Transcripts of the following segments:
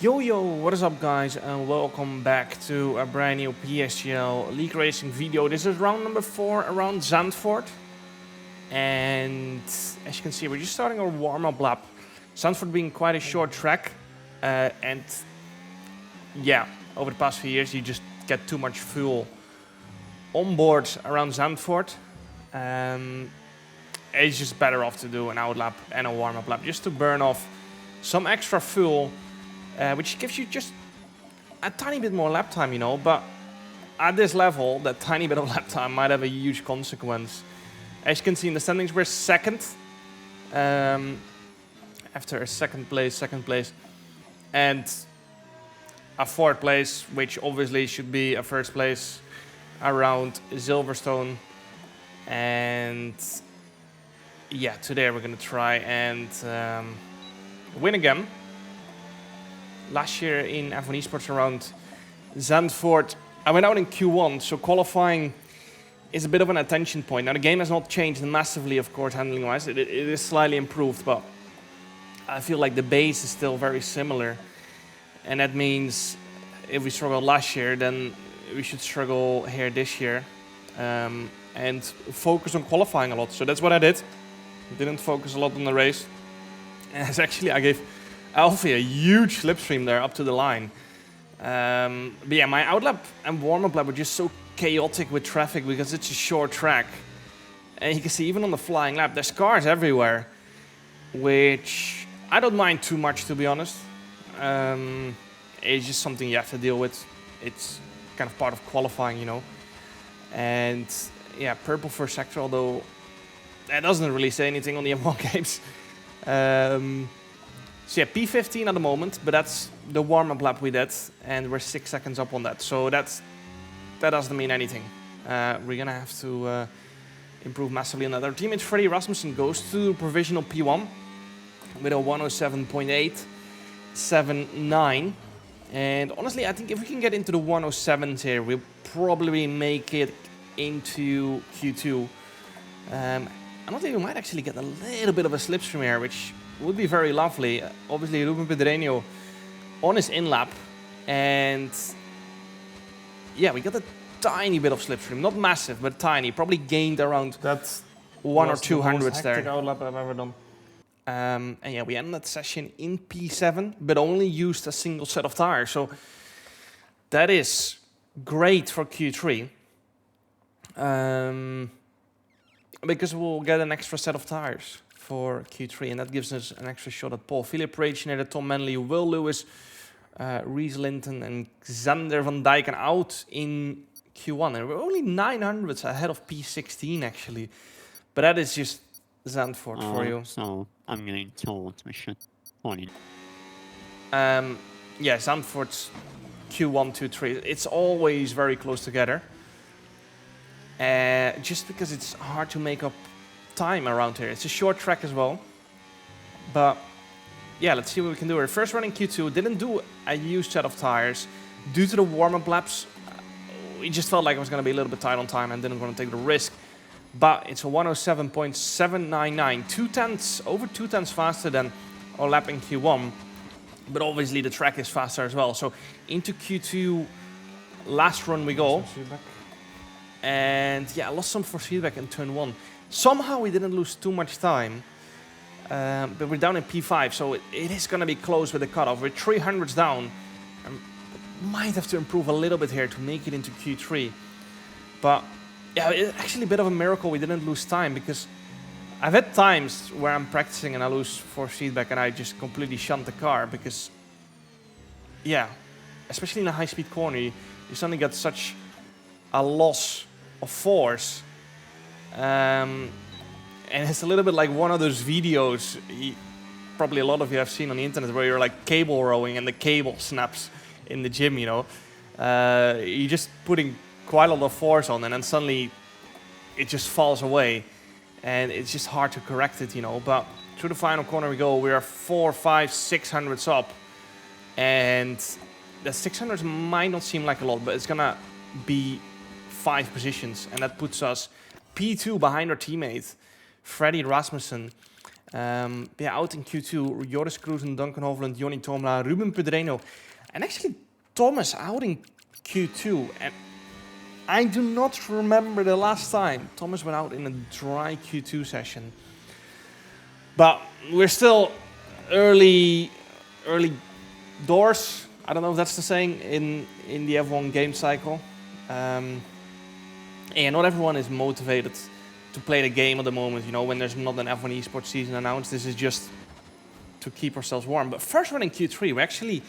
Yo, what is up guys, and welcome back to a brand new PSGL League Racing video. This is round number 4 around Zandvoort. And as you can see, we're just starting our warm-up lap. Zandvoort being quite a short track. And yeah, over the past few years you just get too much fuel on board around Zandvoort. It's just better off to do an out lap and a warm-up lap just to burn off some extra fuel. Which gives you just a tiny bit more lap time, you know, but at this level, that tiny bit of lap time might have a huge consequence. As you can see in the standings, we're second, after a second place, and a fourth place, which obviously should be a first place around Silverstone. And yeah, today we're gonna try and win again. Last year in F1 Esports around Zandvoort, I went out in Q1, so qualifying is a bit of an attention point. Now the game has not changed massively, of course, handling-wise. It is slightly improved, but I feel like the base is still very similar. And that means if we struggled last year, then we should struggle here this year. And focus on qualifying a lot. So that's what I did. Didn't focus a lot on the race. And I gave Alfie a huge slipstream there up to the line. But yeah, my outlap and warm-up lap were just so chaotic with traffic because it's a short track. And you can see even on the flying lap, there's cars everywhere, which I don't mind too much, to be honest. It's just something you have to deal with. It's kind of part of qualifying, you know. And yeah, purple first sector, although that doesn't really say anything on the M1 games. So yeah, P15 at the moment, but that's the warm-up lap we did, and we're 6 seconds up on that. So that doesn't mean anything. We're gonna have to improve massively on that. Our teammate Freddie Rasmussen goes to provisional P1 with a 107.879. And honestly, I think if we can get into the 107s here, we'll probably make it into Q2. I don't think we might actually get a little bit of a slipstream here, which would be very lovely. Obviously, Ruben Pedreño on his in-lap. And yeah, we got a tiny bit of slipstream. Not massive, but tiny. Probably gained around That's 1 or 2 hundredths there. outlap I've ever done. And yeah, we ended that session in P7, but only used a single set of tires. So that is great for Q3. Because we'll get an extra set of tires for Q3, and that gives us an extra shot at Paul Philip, Raginator, Tom Manley, Will Lewis, Reese Linton, and Xander van Dijken out in Q1. And we're only 900ths ahead of P16, actually. But that is just Zandvoort for you. So I'm getting told we should point. Yeah, Zandvoort's Q1, 2, 3. It's always very close together. Just because it's hard to make up time around here. It's a short track as well. But yeah, let's see what we can do here. First run in Q2, didn't do a huge set of tires. Due to the warm-up laps, we just felt like it was going to be a little bit tight on time and didn't want to take the risk. But it's a 107.799. Over 2 tenths faster than our lap in Q1. But obviously the track is faster as well. So into Q2, last run we go. And yeah, I lost some force feedback in turn 1. Somehow we didn't lose too much time. But we're down in P5, so it is going to be close with the cutoff. We're 300s down. Might have to improve a little bit here to make it into Q3. But yeah, it's actually a bit of a miracle we didn't lose time, because I've had times where I'm practicing and I lose force feedback and I just completely shunt the car because, yeah, especially in a high-speed corner, you suddenly get such a loss of force. And it's a little bit like one of those videos probably a lot of you have seen on the internet where you're like cable rowing and the cable snaps in the gym, you know. You're just putting quite a lot of force on and then suddenly it just falls away and it's just hard to correct it, you know. But through the final corner we go. We are 400, 500, 600s up, and the 600s might not seem like a lot, but it's gonna be 5 positions, and that puts us P2 behind our teammate Freddie Rasmussen. Yeah, out in Q2, Joris Kroesen, Duncan Hovland, Joni Tomla, Ruben Pedreno, and actually Thomas out in Q2. And I do not remember the last time Thomas went out in a dry Q2 session. But we're still early doors. I don't know if that's the saying in the F1 game cycle. And not everyone is motivated to play the game at the moment, you know, when there's not an F1 esports season announced. This is just to keep ourselves warm. But first run in Q3, we actually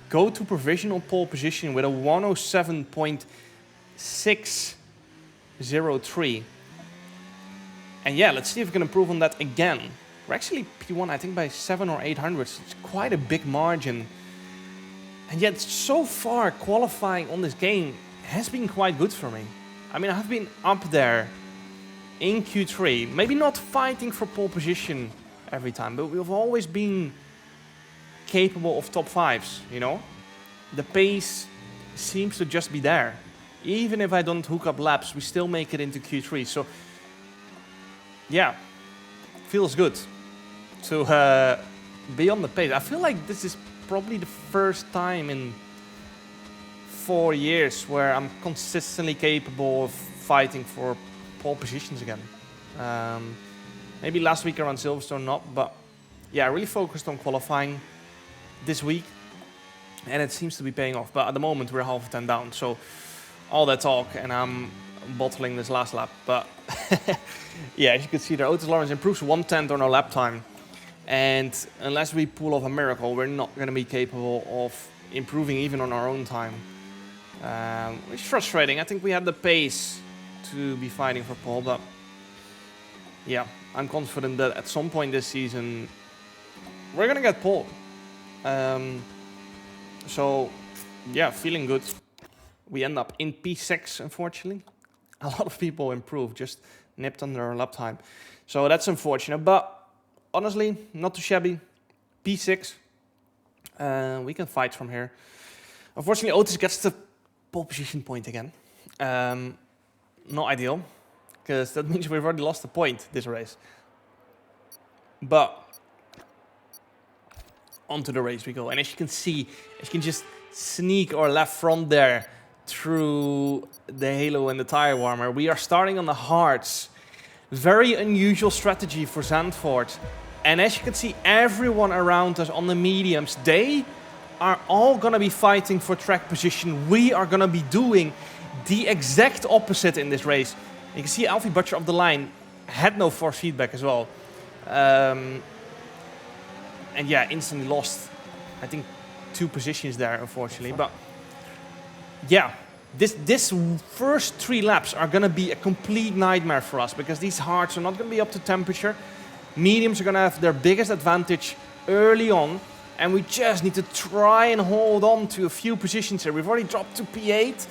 go to provisional pole position with a 107.603. And yeah, let's see if we can improve on that again. We're actually P1, I think, by 700 or 800. So it's quite a big margin. And yet, so far, qualifying on this game has been quite good for me. I mean, I've been up there in Q3, maybe not fighting for pole position every time, but we've always been capable of top fives, you know? The pace seems to just be there. Even if I don't hook up laps, we still make it into Q3. So, yeah, feels good to be on the pace. I feel like this is probably the first time in 4 years where I'm consistently capable of fighting for pole positions again. Maybe last week around Silverstone not, but yeah, I really focused on qualifying this week and it seems to be paying off. But at the moment we're half a 10 down, so all that talk and I'm bottling this last lap. But yeah, as you can see there, Otis Lawrence improves 1/10 on our lap time. And unless we pull off a miracle, we're not going to be capable of improving even on our own time. Which is frustrating. I think we had the pace to be fighting for pole, but yeah, I'm confident that at some point this season we're going to get pole. So yeah, feeling good. We end up in P6, unfortunately. A lot of people improved, just nipped under our lap time. So that's unfortunate, but honestly, not too shabby. P6. We can fight from here. Unfortunately, Otis gets the pole position point again. Not ideal, because that means we've already lost a point this race. But onto the race we go. And as you can see, as you can just sneak our left front there through the halo and the tire warmer. We are starting on the hards. Very unusual strategy for Zandvoort. And as you can see, everyone around us on the mediums, they are all going to be fighting for track position. We are going to be doing the exact opposite in this race. You can see Alfie Butcher up the line had no force feedback as well. And yeah, instantly lost, I think, 2 positions there, unfortunately. But yeah, this first 3 laps are going to be a complete nightmare for us because these hards are not going to be up to temperature. Mediums are going to have their biggest advantage early on. And we just need to try and hold on to a few positions here. We've already dropped to P8.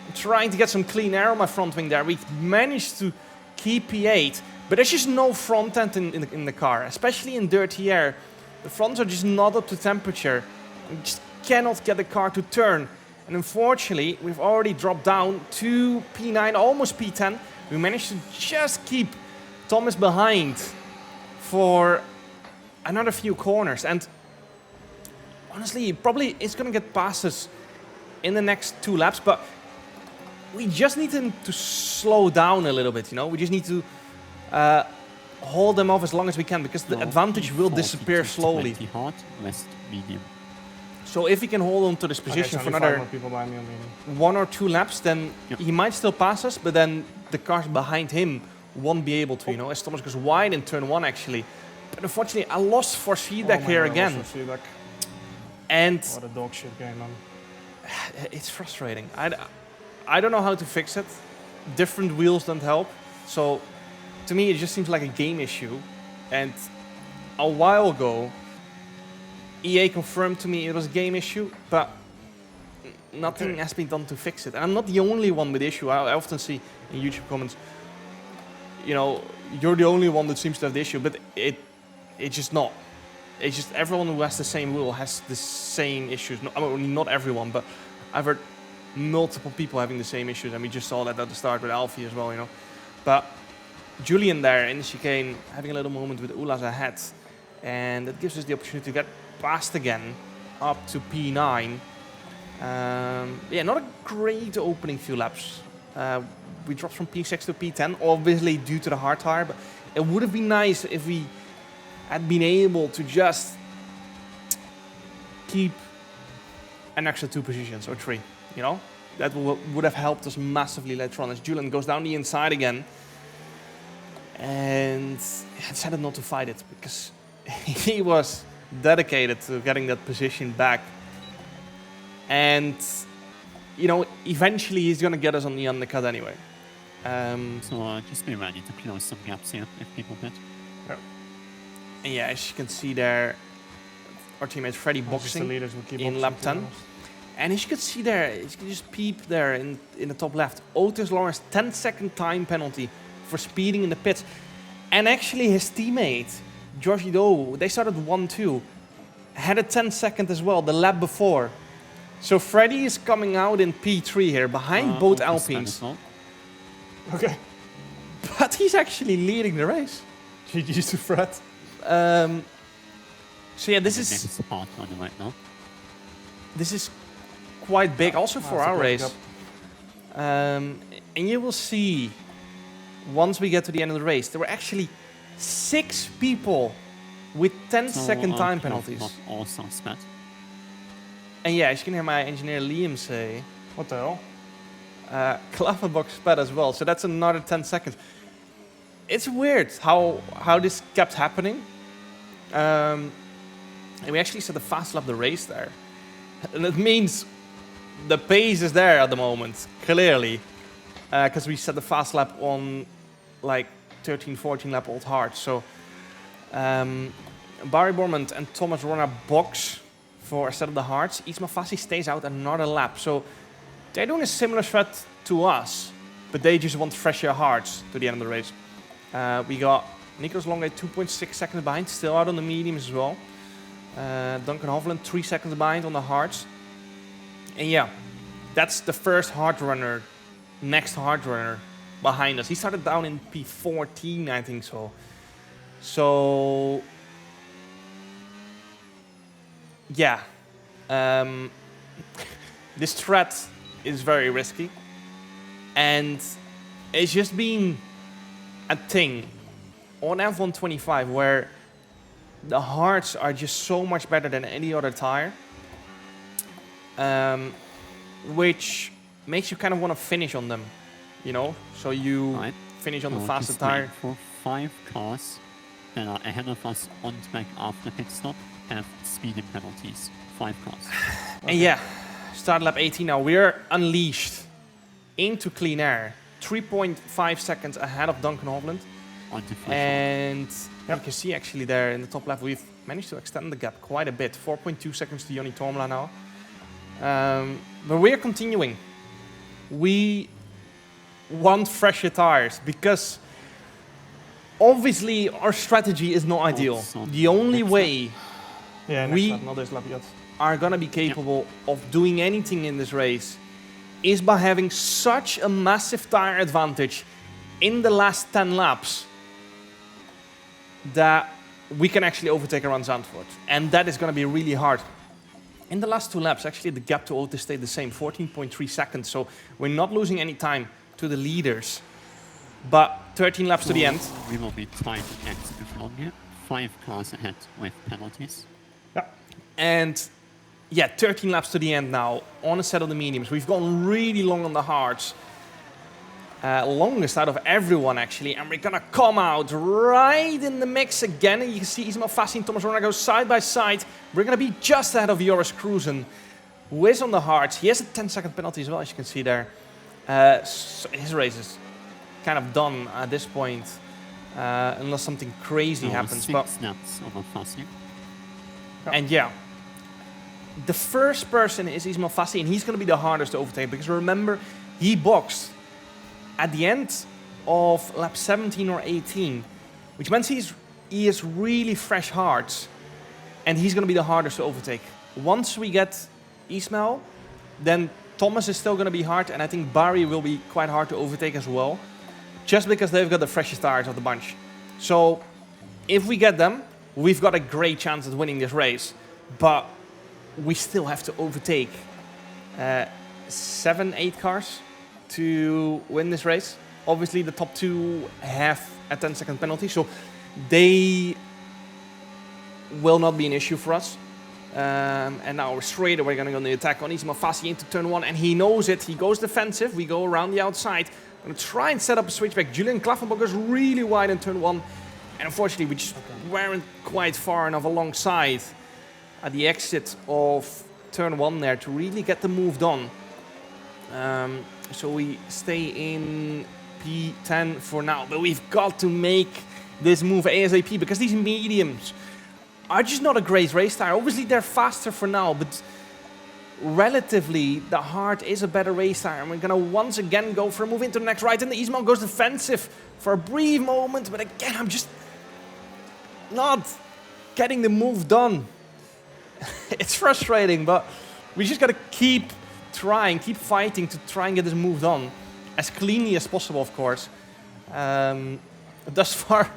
I'm trying to get some clean air on my front wing there. We managed to keep P8. But there's just no front end in the car, especially in dirty air. The fronts are just not up to temperature. We just cannot get the car to turn. And unfortunately, we've already dropped down to P9, almost P10. We managed to just keep Thomas behind for another few corners. And honestly, probably is going to get past us in the next 2 laps. But we just need him to slow down a little bit, you know. We just need to hold them off as long as we can because the advantage will disappear slowly. Hard, less medium. So if he can hold on to this position for another 1 or 2 laps, then he might still pass us, but then the cars behind him won't be able to, you know, as Thomas goes wide in turn 1 actually. But unfortunately, I lost force feedback here again. And what a dog shit game, man. It's frustrating. I don't know how to fix it. Different wheels don't help. So to me, it just seems like a game issue. And a while ago, EA confirmed to me it was a game issue, but nothing has been done to fix it. And I'm not the only one with the issue. I often see in YouTube comments, you know, you're the only one that seems to have the issue, but it's just not. It's just everyone who has the same wheel has the same issues. I mean, not everyone, but I've heard multiple people having the same issues, and we just saw that at the start with Alfie as well, you know. But Julian there in the chicane having a little moment with Ulas ahead. And that gives us the opportunity to get past again up to P9. Yeah, not a great opening few laps. We dropped from P6 to P10, obviously due to the hard tire, but it would have been nice if we had been able to just keep an extra 2 positions or 3, you know? That would have helped us massively later on as Julian goes down the inside again. And I decided not to fight it because he was dedicated to getting that position back. And, you know, eventually he's going to get us on the undercut anyway. So just be ready to close some gaps here if people bid. And yeah, as you can see there, our teammate Freddy boxing in lap 10. And as you can see there, you can just peep there in the top left. Otis Lawrence 10-second time penalty for speeding in the pits. And actually his teammate, Georgie Doe, they started 1-2. Had a 10-second as well, the lap before. So Freddy is coming out in P3 here, behind both Alpines. Okay. But he's actually leading the race. GG's to Fred. So yeah, this is hard right now. This is quite big also for our race. And you will see, once we get to the end of the race, there were actually 6 people with 10-second time penalties. Not all suspect. And yeah, as you can hear my engineer Liam say, What the hell? Klavenbach sped as well, so that's another 10 seconds. It's weird how this kept happening. And we actually set a fast lap the race there. And it means the pace is there at the moment, clearly. Because we set the fast lap on like 13, 14 lap old hard. So Barry Bormand and Thomas Rona box for a set of the hards. Isma Fassi stays out another lap. So they're doing a similar threat to us, but they just want fresher hards to the end of the race. We got Nicolas Longe 2.6 seconds behind, still out on the mediums as well. Duncan Hovland 3 seconds behind on the hards. And yeah, that's the first hard runner, next hard runner behind us. He started down in P14, I think so. So yeah, this threat is very risky, and it's just been a thing on F125 where the hards are just so much better than any other tire, which makes you kind of want to finish on them, you know? So you finish on the faster tire. For 5 cars that are ahead of us on track after pit stop have speeding penalties. 5 cars. Okay. And yeah, start lap 18 now. We're unleashed into clean air. 3.5 seconds ahead of Duncan Hovland. And you can see actually there in the top left, we've managed to extend the gap quite a bit. 4.2 seconds to Joni Tormla now. But we're continuing. We want fresher tires because obviously our strategy is not ideal. The only way we are going to be capable of doing anything in this race is by having such a massive tire advantage in the last 10 laps that we can actually overtake around Zandvoort. And that is going to be really hard. In the last 2 laps, actually, the gap to Otis stayed the same, 14.3 seconds. So we're not losing any time to the leaders. But 13 laps to the end. We will be tied again with longer. 5 cars ahead with penalties. Yeah. And yeah, 13 laps to the end now on a set of the mediums. We've gone really long on the hards. Longest out of everyone, actually. And we're going to come out right in the mix again. And you can see Ismail Fassi and Thomas Rona go side by side. We're going to be just ahead of Joris Cruzen, who is on the hards. He has a 10-second penalty as well, as you can see there. So his race is kind of done at this point, unless something crazy happens. 6 snaps over Fassi. And yeah, the first person is Ismail Fassi, and he's going to be the hardest to overtake. Because remember, he boxed at the end of lap 17 or 18, which means he is really fresh hards, and he's going to be the hardest to overtake. Once we get Ismail, then Thomas is still going to be hard, and I think Barry will be quite hard to overtake as well. just because they've got the freshest tires of the bunch. So if we get them, we've got a great chance at winning this race. But we still have to overtake 7, 8 cars to win this race. Obviously, the top 2 have a 10-second penalty, so they will not be an issue for us. And now we're straight away going to go on the attack on Ismail Fassi into turn 1, and he knows it. He goes defensive. We go around the outside. Going to try and set up a switchback. Julian Klaffenbach goes really wide in turn 1, and unfortunately, we just weren't quite far enough alongside at the exit of turn 1 there to really get the move done. So we stay in P10 for now, but we've got to make this move ASAP because these mediums are just not a great race tire. Obviously, they're faster for now, but relatively, the hard is a better race tire. And we're going to once again go for a move into the next right, and the Ismail goes defensive for a brief moment, but again, I'm just not getting the move done. It's frustrating, but we just got to keep trying, keep fighting to try and get this move done as cleanly as possible, of course. Thus far,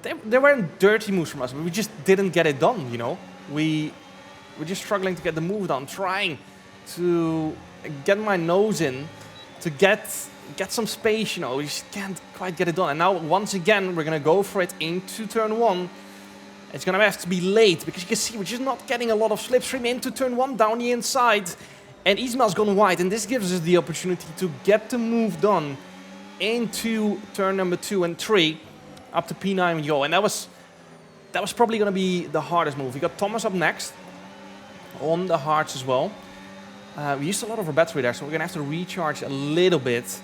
they weren't dirty moves from us, but we just didn't get it done, you know. We're just struggling to get the move done, trying to get my nose in, to get some space, you know. We just can't quite get it done. And now, once again, we're going to go for it into turn 1. It's going to have to be late, because you can see we're just not getting a lot of slipstream into turn 1, down the inside. And Ismail's gone wide, and this gives us the opportunity to get the move done into turn number 2 and 3, up to P9 we go. And that was probably going to be the hardest move. We got Thomas up next, on the hards as well. We used a lot of our battery there, so we're going to have to recharge a little bit.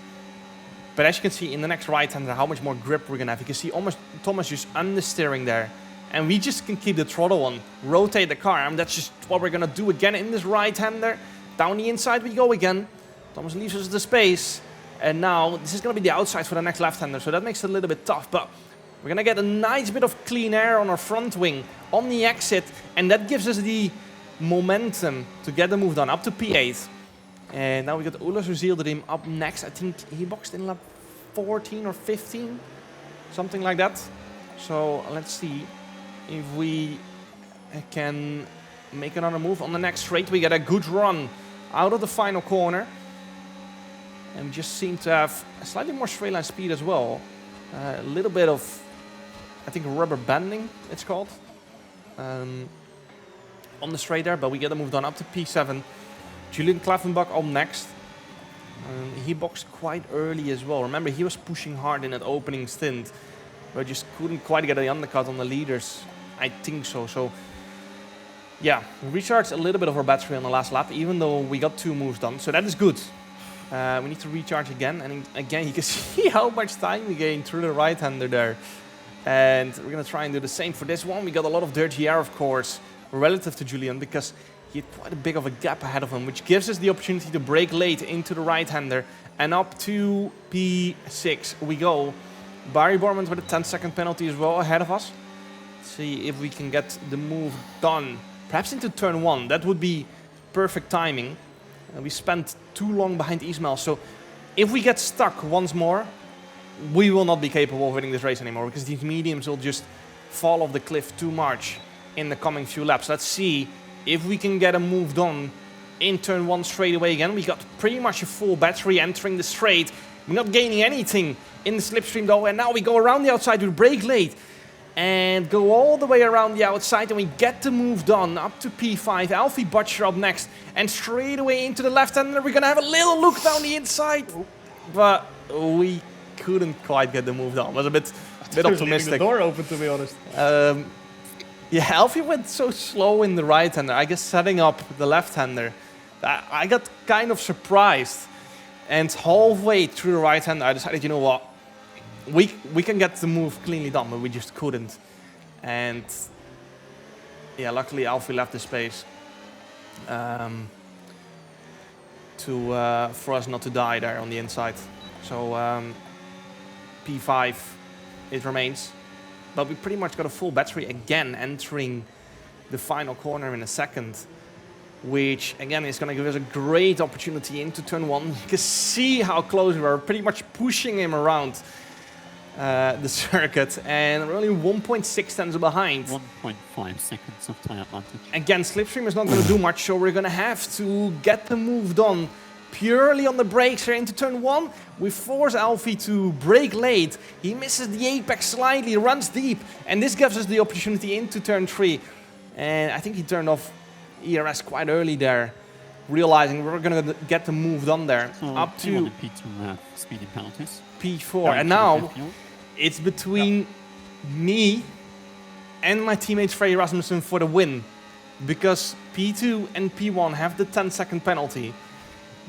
But as you can see in the next right-hander, how much more grip we're going to have. You can see almost Thomas just understeering there. And we just can keep the throttle on, rotate the car. And that's just what we're going to do again in this right-hander. Down the inside we go again. Thomas leaves us the space. And now this is going to be the outside for the next left-hander. So that makes it a little bit tough. But we're going to get a nice bit of clean air on our front wing on the exit. And that gives us the momentum to get the move done up to P8. And now we got Ola Zuzildrim up next. I think he boxed in lap 14 or 15. Something like that. So let's see if we can make another move on the next straight. We get a good run out of the final corner. And we just seem to have a slightly more straight line speed as well. A little bit of, I think, rubber banding, it's called. On the straight there, but we get the move done up to P7. Julian Klaffenbach up next. He boxed quite early as well. Remember, he was pushing hard in that opening stint, but just couldn't quite get the undercut on the leaders. I think so. So, yeah, we recharged a little bit of our battery on the last lap, even though we got 2 moves done. So that is good. We need to recharge again. And again, you can see how much time we gained through the right-hander there. And we're going to try and do the same for this one. We got a lot of dirty air, of course, relative to Julian, because he had quite a big of a gap ahead of him, which gives us the opportunity to brake late into the right-hander. And up to P6 we go. Barry Borman with a 10-second penalty as well ahead of us. See if we can get the move done. Perhaps into turn 1. That would be perfect timing. We spent too long behind Ismail. So if we get stuck once more, we will not be capable of winning this race anymore, because these mediums will just fall off the cliff too much in the coming few laps. Let's see if we can get a move done in turn 1 straight away again. We got pretty much a full battery entering the straight. We're not gaining anything in the slipstream though, and now we go around the outside, we brake late and go all the way around the outside, and we get the move done up to P5. Alfie Butcher up next, and straight away into the left-hander. We're gonna have a little look down the inside, but we couldn't quite get the move done. Was a bit optimistic. The door open, to be honest. Yeah, Alfie went so slow in the right-hander. I guess setting up the left-hander, I got kind of surprised. And halfway through the right-hander, I decided, you know what, we can get the move cleanly done, but we just couldn't. And yeah, luckily Alfie left the space for us not to die there on the inside. So P5 it remains. But we pretty much got a full battery again entering the final corner in a second. which again is going to give us a great opportunity into turn 1. You can see how close we are, pretty much pushing him around the circuit, and we're only 1.6 tenths behind. 1.5 seconds of tire advantage. Again, slipstream is not going to do much, so we're going to have to get the move done purely on the brakes here into turn 1. We force Alfie to brake late. He misses the apex slightly, runs deep, and this gives us the opportunity into turn 3. And I think he turned off ERS quite early there, realizing we're going to get the move done there. So Up to P2 have speeding penalties. P4, and now it's between me and my teammate Freddie Rasmussen for the win, because P2 and P1 have the 10-second penalty.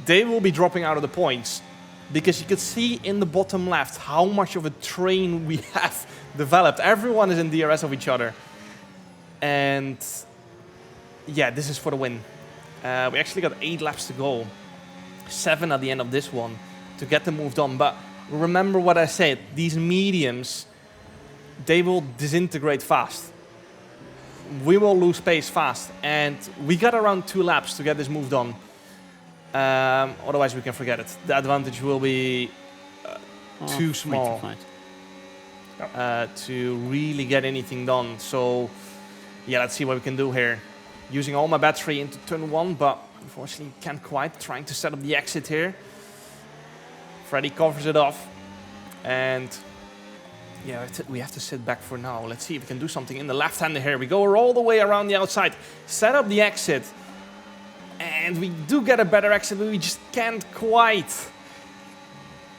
They will be dropping out of the points, because you can see in the bottom left how much of a train we have developed. Everyone is in DRS of each other. And yeah, this is for the win. We actually got 8 laps to go, 7 at the end of this one to get the move done. But remember what I said, these mediums, they will disintegrate fast. We will lose pace fast, and we got around 2 laps to get this move done. Otherwise we can forget it. The advantage will be too small to really get anything done. So yeah, let's see what we can do here. Using all my battery into turn 1, but unfortunately can't quite. Trying to set up the exit here. Freddy covers it off, and yeah, we have to sit back for now. Let's see if we can do something in the left-hander here. We go all the way around the outside, set up the exit, and we do get a better exit, but we just can't quite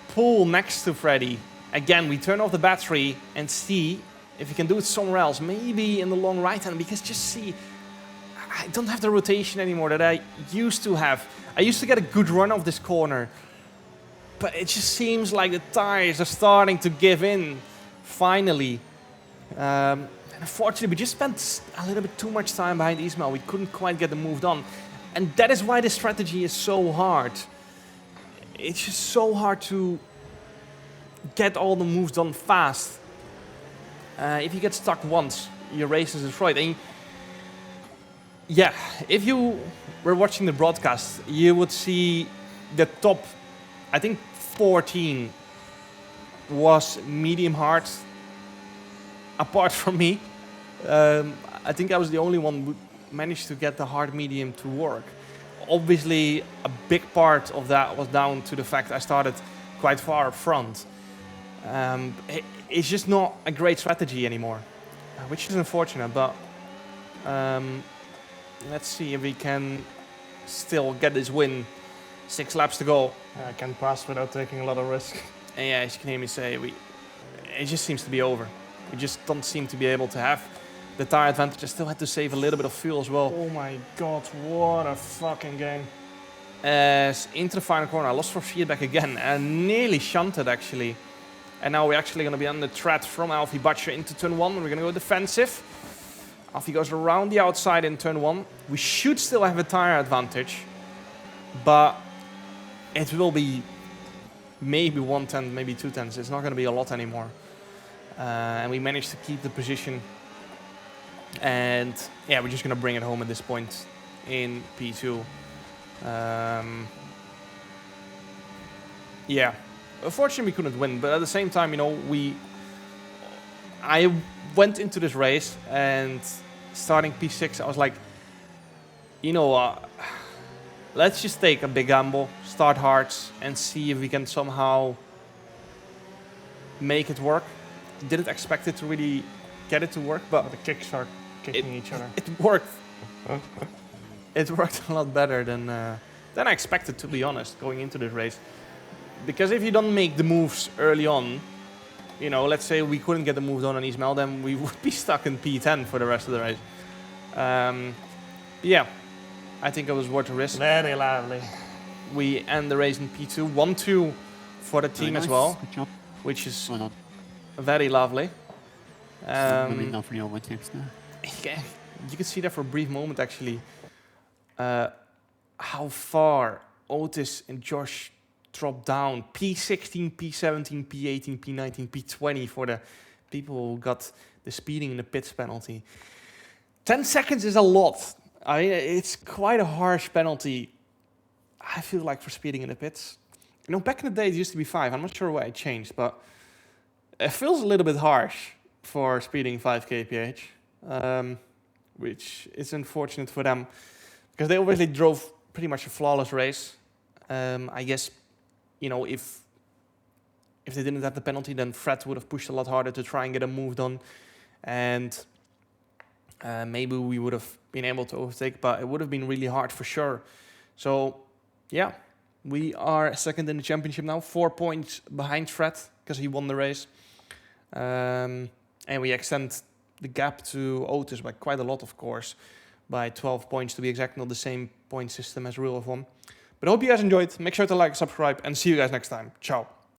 pull next to Freddy. Again, we turn off the battery and see if we can do it somewhere else. Maybe in the long right-hand, because just see, I don't have the rotation anymore that I used to have. I used to get a good run off this corner, but it just seems like the tires are starting to give in, finally. And unfortunately, we just spent a little bit too much time behind Ismail. We couldn't quite get the move done. And that is why this strategy is so hard. It's just so hard to get all the moves done fast. If you get stuck once, your race is destroyed. And yeah, if you were watching the broadcast, you would see the top, I think 14 was medium hard, apart from me. I think I was the only one who managed to get the hard medium to work. Obviously, a big part of that was down to the fact I started quite far up front. It's just not a great strategy anymore, which is unfortunate, but let's see if we can still get this win. 6 laps to go. I can pass without taking a lot of risk. And yeah, as you can hear me say, it just seems to be over. We just don't seem to be able to have the tire advantage. I still had to save a little bit of fuel as well. Oh my god, what a fucking game. As into the final corner, I lost for feedback again and nearly shunted actually. And now we're actually going to be under threat from Alfie Butcher into turn 1. We're going to go defensive. Alfie goes around the outside in turn 1. We should still have a tire advantage, but it will be maybe 1 tenth, maybe 2 tenths. It's not going to be a lot anymore. And we managed to keep the position. And yeah, we're just going to bring it home at this point in P2. Yeah, unfortunately we couldn't win, but at the same time, you know, I went into this race and starting P6, I was like, you know, let's just take a big gamble, start hard, and see if we can somehow make it work. Didn't expect it to really get it to work, but The kicks are kicking each other. it worked. It worked a lot better than I expected, to be honest, going into this race. Because if you don't make the moves early on, you know, let's say we couldn't get the move done on Ismail, then we would be stuck in P10 for the rest of the race. Yeah, I think it was worth the risk. Very lovely. We end the race in P2, 1-2 for the team as well, Good job. which is Well done. very lovely. Really lovely overtakes there. Yeah, you can see that for a brief moment actually, how far Otis and Josh dropped down. P16, P17, P18, P19, P20 for the people who got the speeding in the pits penalty. 10 seconds is a lot. I mean, it's quite a harsh penalty, I feel like, for speeding in the pits. You know, back in the day, it used to be 5. I'm not sure why it changed, but it feels a little bit harsh for speeding 5 kph, which is unfortunate for them because they obviously drove pretty much a flawless race. I guess, you know, if they didn't have the penalty, then Fred would have pushed a lot harder to try and get a move done, and maybe we would have been able to overtake, but it would have been really hard for sure. So, yeah, we are second in the championship now, 4 points behind Fred because he won the race. And we extend the gap to Otis by quite a lot, of course, by 12 points to be exact, not the same point system as Rule of 1. But I hope you guys enjoyed. Make sure to like, subscribe, and see you guys next time. Ciao.